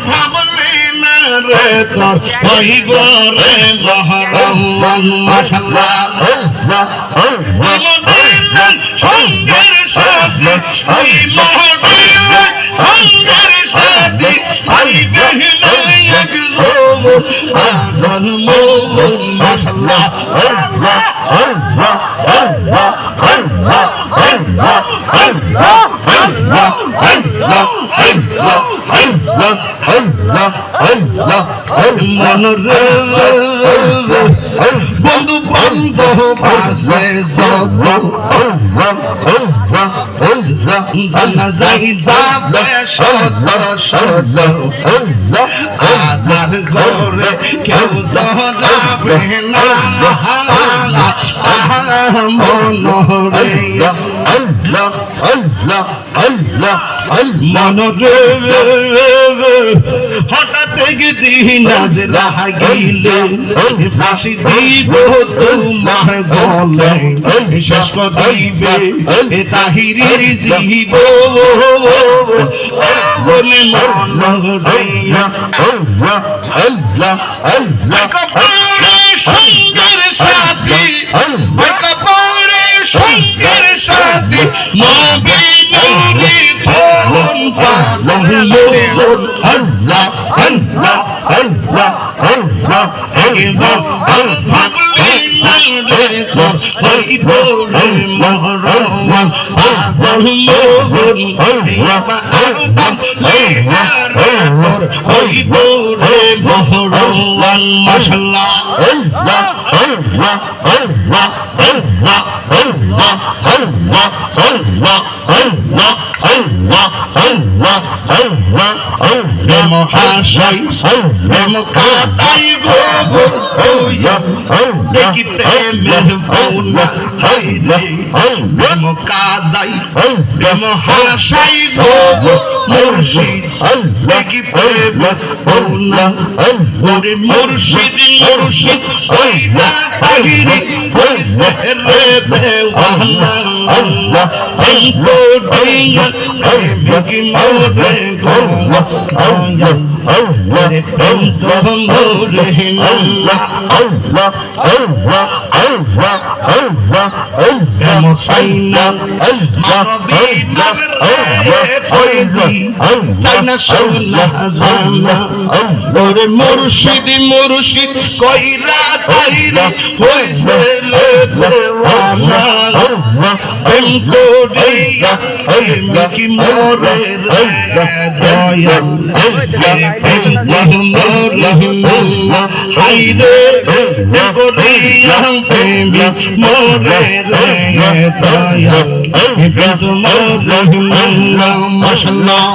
ভাবলি না রে তোর হইব রে মহরম মাশাআল্লাহ সঙ্গের সাথে ওই মহরম সঙ্গের সাথে ওই বেহিনা এক জমর আদর মোর মাশাআল্লাহ আল্লাহ আল্লাহ আল্লাহ আল্লাহ আল্লাহ আল্লাহ আল্লাহ আল্লাহ আল্লাহ আল্লাহ আল্লাহ আল্লাহ মনরে বন্ধু বান্ধব আছে যত জানা যাই যাবে শত শত আধার ঘরে কেউ তো যাবে না মনরে আল্লাহ আল্লাহ আল্লাহ মনরে হঠাৎ দিন আজ লাগিলে ফাঁসি দিব তোমার গলে শেষ করিবে তাহিরের জীব বলে মনরে আল্লাহ আল্লাহ আল্লাহ সঙ্গের সাথী সঙ্গের সাথী নবী নবী ধন পালন আল্লাহ আল্লাহ আল্লাহ আল্লাহ একবার ভাবলি না রে তোর হইব রে মহরম আদর মোর একবার ভাবলি না রে তোর হইব রে মহরম মাশাআল্লাহ আল্লাহ আল্লাহ আল্লাহ আল্লাহ আল্লাহ আল্লাহ আল্লাহ আল্লাহ আল্লাহ আল্লাহ আল্লাহ আল্লাহ মহাশয় প্রেম কাটাই গো দেখি প্রেমের বৌনা হাই রে প্রেম কাদাই প্রেম হাসাই গো মুর্শিদ দেখি প্রেমের বৌনা ওরে মুর্শিদ মুর্শিদ ওই না তাহিরি কইছে রে দেওয়ানা আল্লাহ অন্তর দিয়া দেখি মোরে গো ওরে প্রেম তো মোরে আল্লাহ আল্লাহ আল্লাহ আল্লাহ আল্লাহ প্রেম সাইনা মানবী নামে ফয়জি চাইনা সোনা জানা ওরে মুর্শিদ মুর্শিদ কইরা তাইরা হইছে রে দেওয়ানা প্রেম করিয়া কি মোরে দয়া প্রেম মোরে হাইরে করিয়া প্রেম মোরে দয়া প্রেম মোরে মাশাআল্লাহ